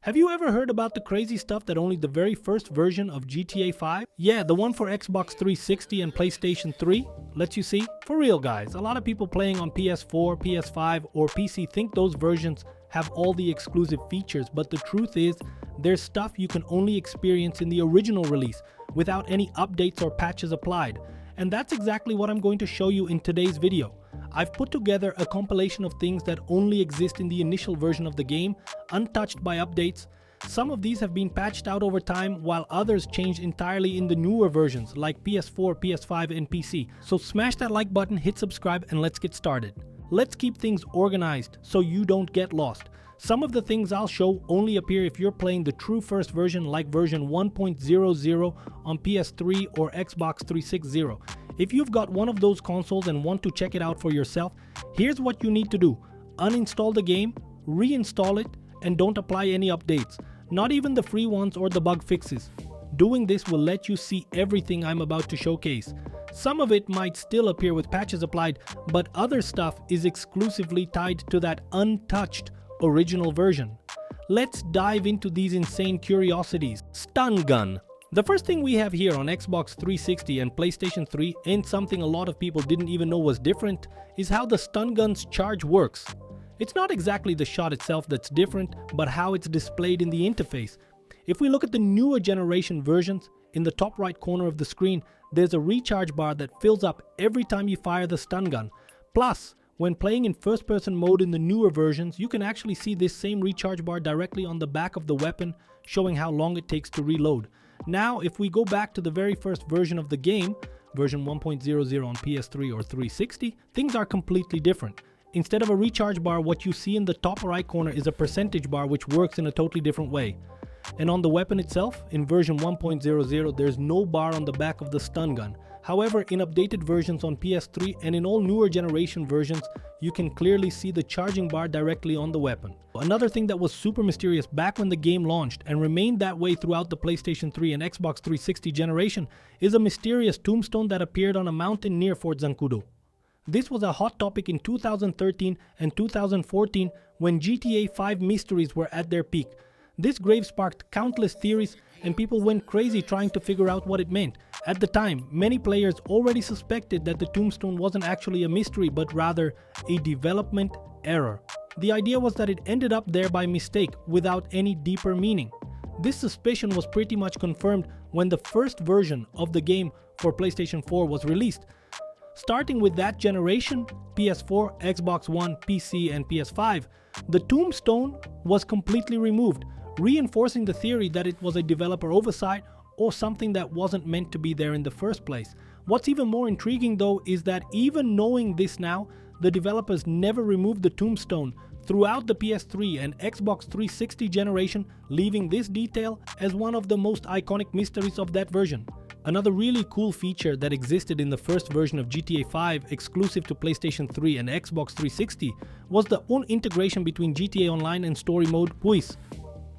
Have you ever heard about the crazy stuff that only the very first version of GTA 5? Yeah, the one for Xbox 360 and PlayStation 3 lets you see? For real guys, a lot of people playing on PS4, PS5 or PC think those versions have all the exclusive features, but the truth is, there's stuff you can only experience in the original release without any updates or patches applied. And that's exactly what I'm going to show you in today's video. I've put together a compilation of things that only exist in the initial version of the game, untouched by updates. Some of these have been patched out over time, while others changed entirely in the newer versions like PS4, PS5 and PC. So smash that like button, hit subscribe, and let's get started. Let's keep things organized so you don't get lost. Some of the things I'll show only appear if you're playing the true first version like version 1.00 on PS3 or Xbox 360. If you've got one of those consoles and want to check it out for yourself, here's what you need to do. Uninstall the game, reinstall it, and don't apply any updates. Not even the free ones or the bug fixes. Doing this will let you see everything I'm about to showcase. Some of it might still appear with patches applied, but other stuff is exclusively tied to that untouched original version. Let's dive into these insane curiosities. Stun gun. The first thing we have here on Xbox 360 and PlayStation 3, and something a lot of people didn't even know was different, is how the stun gun's charge works. It's not exactly the shot itself that's different, but how it's displayed in the interface. If we look at the newer generation versions, in the top right corner of the screen, there's a recharge bar that fills up every time you fire the stun gun. Plus, when playing in first-person mode in the newer versions, you can actually see this same recharge bar directly on the back of the weapon, showing how long it takes to reload. Now, if we go back to the very first version of the game, version 1.00 on PS3 or 360, things are completely different. Instead of a recharge bar, what you see in the top right corner is a percentage bar which works in a totally different way. And on the weapon itself, in version 1.00, there's no bar on the back of the stun gun. However, in updated versions on PS3 and in all newer generation versions, you can clearly see the charging bar directly on the weapon. Another thing that was super mysterious back when the game launched and remained that way throughout the PlayStation 3 and Xbox 360 generation is a mysterious tombstone that appeared on a mountain near Fort Zancudo. This was a hot topic in 2013 and 2014 when GTA 5 mysteries were at their peak. This grave sparked countless theories and people went crazy trying to figure out what it meant. At the time, many players already suspected that the tombstone wasn't actually a mystery but rather a development error. The idea was that it ended up there by mistake without any deeper meaning. This suspicion was pretty much confirmed when the first version of the game for PlayStation 4 was released. Starting with that generation, PS4, Xbox One, PC and PS5, the tombstone was completely removed, reinforcing the theory that it was a developer oversight or something that wasn't meant to be there in the first place. What's even more intriguing though is that even knowing this now, the developers never removed the tombstone throughout the PS3 and Xbox 360 generation, leaving this detail as one of the most iconic mysteries of that version. Another really cool feature that existed in the first version of GTA 5 exclusive to PlayStation 3 and Xbox 360 was the own integration between GTA Online and story mode Puis.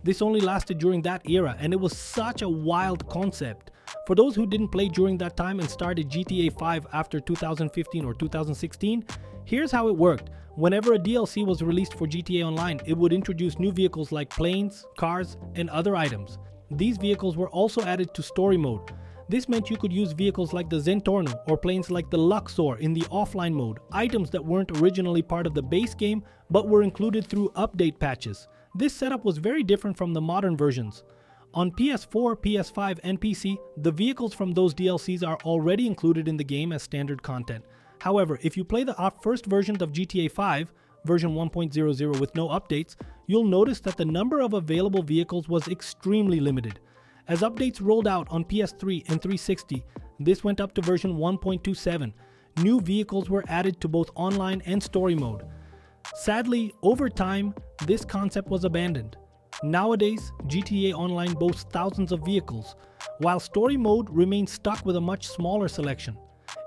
This only lasted during that era and it was such a wild concept. For those who didn't play during that time and started GTA 5 after 2015 or 2016, here's how it worked. Whenever a DLC was released for GTA Online, it would introduce new vehicles like planes, cars, and other items. These vehicles were also added to story mode. This meant you could use vehicles like the Zentorno or planes like the Luxor in the offline mode, items that weren't originally part of the base game but were included through update patches. This setup was very different from the modern versions. On PS4, PS5 and PC, the vehicles from those DLCs are already included in the game as standard content. However, if you play the first version of GTA 5, version 1.00 with no updates, you'll notice that the number of available vehicles was extremely limited. As updates rolled out on PS3 and 360, this went up to version 1.27. New vehicles were added to both online and story mode. Sadly, over time, this concept was abandoned. Nowadays, GTA Online boasts thousands of vehicles, while story mode remains stuck with a much smaller selection.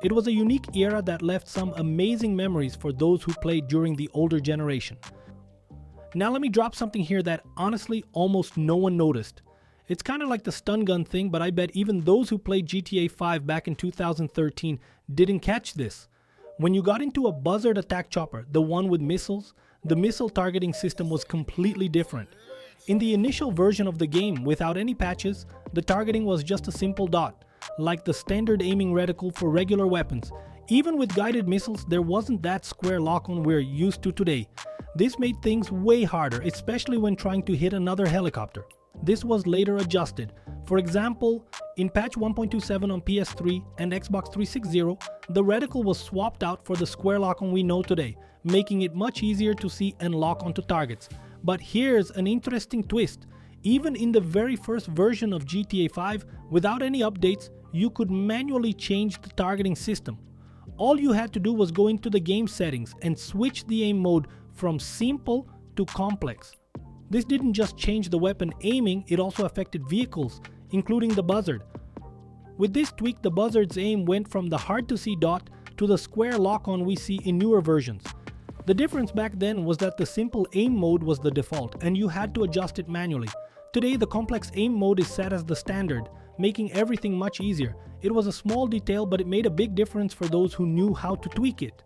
It was a unique era that left some amazing memories for those who played during the older generation. Now let me drop something here that honestly almost no one noticed. It's kind of like the stun gun thing, but I bet even those who played GTA 5 back in 2013 didn't catch this. When you got into a Buzzard attack chopper, the one with missiles, the missile targeting system was completely different. In the initial version of the game, without any patches, the targeting was just a simple dot, like the standard aiming reticle for regular weapons. Even with guided missiles, there wasn't that square lock-on we're used to today. This made things way harder, especially when trying to hit another helicopter. This was later adjusted. For example, in patch 1.27 on PS3 and Xbox 360, the reticle was swapped out for the square lock-on we know today, making it much easier to see and lock onto targets. But here's an interesting twist. Even in the very first version of GTA 5, without any updates, you could manually change the targeting system. All you had to do was go into the game settings and switch the aim mode from simple to complex. This didn't just change the weapon aiming, it also affected vehicles, including the Buzzard. With this tweak, the Buzzard's aim went from the hard-to-see dot to the square lock-on we see in newer versions. The difference back then was that the simple aim mode was the default, and you had to adjust it manually. Today, the complex aim mode is set as the standard, making everything much easier. It was a small detail, but it made a big difference for those who knew how to tweak it.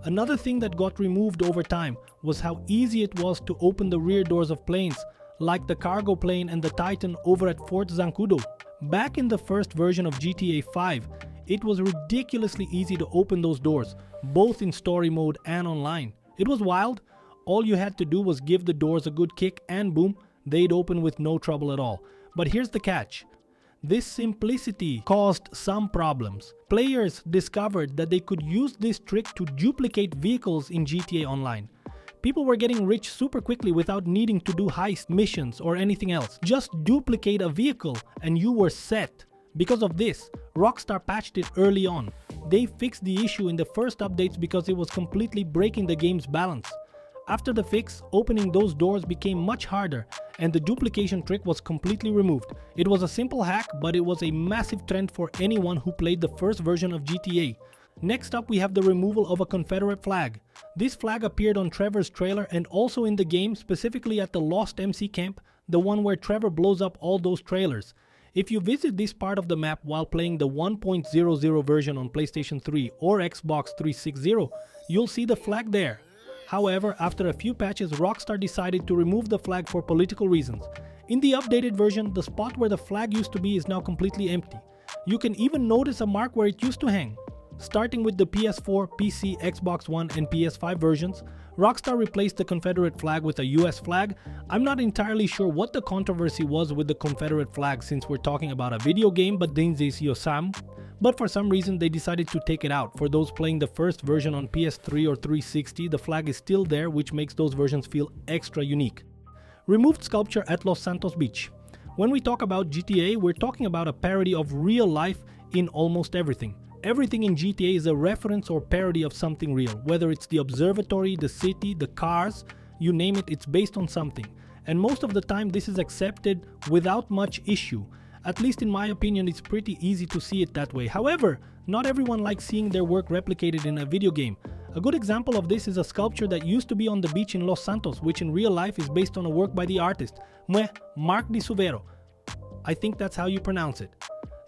Another thing that got removed over time was how easy it was to open the rear doors of planes, like the cargo plane and the Titan over at Fort Zancudo. Back in the first version of GTA 5, it was ridiculously easy to open those doors, both in story mode and online. It was wild. All you had to do was give the doors a good kick and boom, they'd open with no trouble at all. But here's the catch. This simplicity caused some problems. Players discovered that they could use this trick to duplicate vehicles in GTA Online. People were getting rich super quickly without needing to do heist missions or anything else. Just duplicate a vehicle and you were set. Because of this, Rockstar patched it early on. They fixed the issue in the first updates because it was completely breaking the game's balance. After the fix, opening those doors became much harder and the duplication trick was completely removed. It was a simple hack, but it was a massive trend for anyone who played the first version of GTA. Next up, we have the removal of a Confederate flag. This flag appeared on Trevor's trailer and also in the game, specifically at the Lost MC camp, the one where Trevor blows up all those trailers. If you visit this part of the map while playing the 1.00 version on PlayStation 3 or Xbox 360, you'll see the flag there. However, after a few patches, Rockstar decided to remove the flag for political reasons. In the updated version, the spot where the flag used to be is now completely empty. You can even notice a mark where it used to hang. Starting with the PS4, PC, Xbox One, and PS5 versions, Rockstar replaced the Confederate flag with a US flag. I'm not entirely sure what the controversy was with the Confederate flag since we're talking about a video game, but for some reason they decided to take it out. For those playing the first version on PS3 or 360, the flag is still there, which makes those versions feel extra unique. Removed sculpture at Los Santos Beach. When we talk about GTA, we're talking about a parody of real life in almost everything. Everything in GTA is a reference or parody of something real, whether it's the observatory, the city, the cars, you name it, it's based on something. And most of the time this is accepted without much issue. At least in my opinion, it's pretty easy to see it that way. However, not everyone likes seeing their work replicated in a video game. A good example of this is a sculpture that used to be on the beach in Los Santos, which in real life is based on a work by the artist, Mark Di Suvero. I think that's how you pronounce it.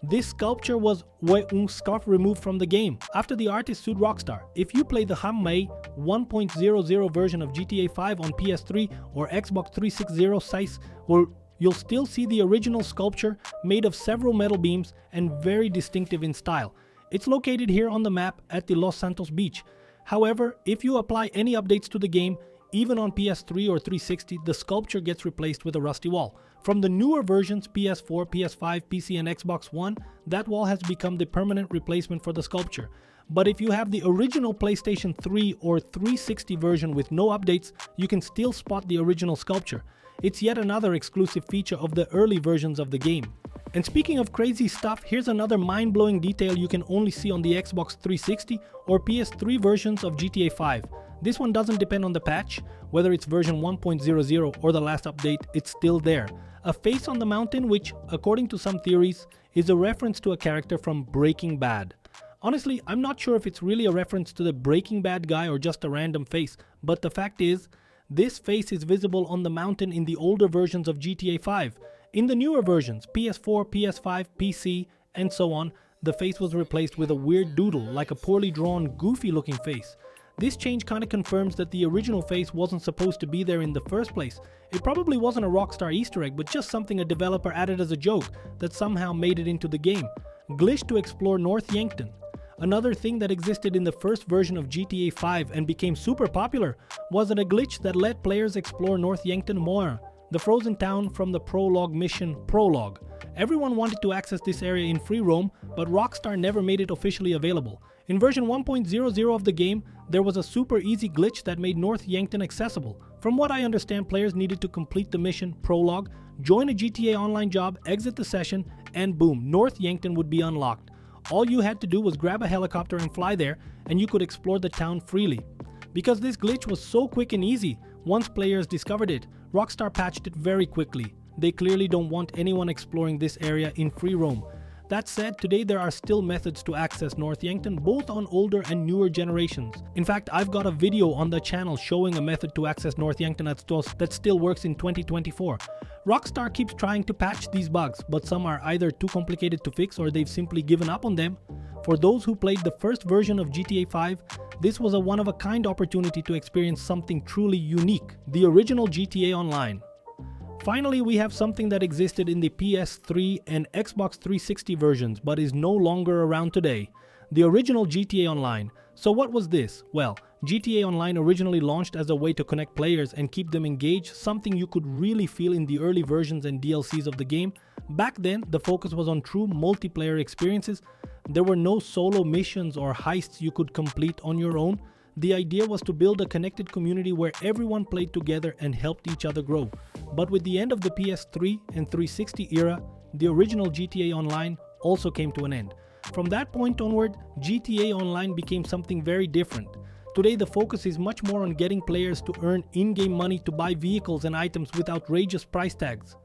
This sculpture was un scarf removed from the game after the artist sued Rockstar. If you play the Hammei 1.00 version of GTA 5 on PS3 or Xbox 360 size, you'll still see the original sculpture made of several metal beams and very distinctive in style. It's located here on the map at the Los Santos Beach. However, if you apply any updates to the game, even on PS3 or 360, the sculpture gets replaced with a rusty wall. From the newer versions, PS4, PS5, PC and Xbox One, that wall has become the permanent replacement for the sculpture. But if you have the original PlayStation 3 or 360 version with no updates, you can still spot the original sculpture. It's yet another exclusive feature of the early versions of the game. And speaking of crazy stuff, here's another mind-blowing detail you can only see on the Xbox 360 or PS3 versions of GTA 5. This one doesn't depend on the patch, whether it's version 1.00 or the last update, it's still there. A face on the mountain which, according to some theories, is a reference to a character from Breaking Bad. Honestly, I'm not sure if it's really a reference to the Breaking Bad guy or just a random face, but the fact is, this face is visible on the mountain in the older versions of GTA 5. In the newer versions, PS4, PS5, PC, and so on, the face was replaced with a weird doodle, like a poorly drawn, goofy looking face. This change kinda confirms that the original face wasn't supposed to be there in the first place. It probably wasn't a Rockstar Easter egg, but just something a developer added as a joke that somehow made it into the game. Glitch to explore North Yankton. Another thing that existed in the first version of GTA 5 and became super popular was a glitch that let players explore North Yankton more, the frozen town from the prologue mission Prologue. Everyone wanted to access this area in free roam, but Rockstar never made it officially available. In version 1.00 of the game, there was a super easy glitch that made North Yankton accessible. From what I understand, players needed to complete the mission Prologue, join a GTA Online job, exit the session, and boom, North Yankton would be unlocked. All you had to do was grab a helicopter and fly there, and you could explore the town freely. Because this glitch was so quick and easy, once players discovered it, Rockstar patched it very quickly. They clearly don't want anyone exploring this area in free roam. That said, today there are still methods to access North Yankton, both on older and newer generations. In fact, I've got a video on the channel showing a method to access North Yankton that still works in 2024. Rockstar keeps trying to patch these bugs, but some are either too complicated to fix or they've simply given up on them. For those who played the first version of GTA 5, this was a one-of-a-kind opportunity to experience something truly unique, the original GTA Online. Finally, we have something that existed in the PS3 and Xbox 360 versions but is no longer around today, the original GTA Online. So what was this? Well, GTA Online originally launched as a way to connect players and keep them engaged, something you could really feel in the early versions and DLCs of the game. Back then, the focus was on true multiplayer experiences. There were no solo missions or heists you could complete on your own. The idea was to build a connected community where everyone played together and helped each other grow. But with the end of the PS3 and 360 era, the original GTA Online also came to an end. From that point onward, GTA Online became something very different. Today the focus is much more on getting players to earn in-game money to buy vehicles and items with outrageous price tags.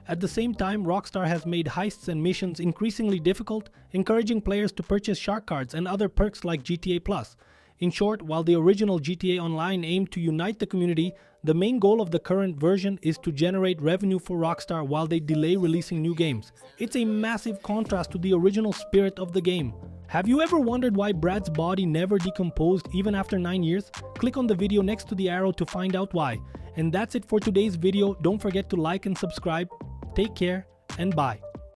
At the same time, Rockstar has made heists and missions increasingly difficult, encouraging players to purchase shark cards and other perks like GTA Plus. In short, while the original GTA Online aimed to unite the community, the main goal of the current version is to generate revenue for Rockstar while they delay releasing new games. It's a massive contrast to the original spirit of the game. Have you ever wondered why Brad's body never decomposed even after 9 years? Click on the video next to the arrow to find out why. And that's it for today's video. Don't forget to like and subscribe. Take care and bye.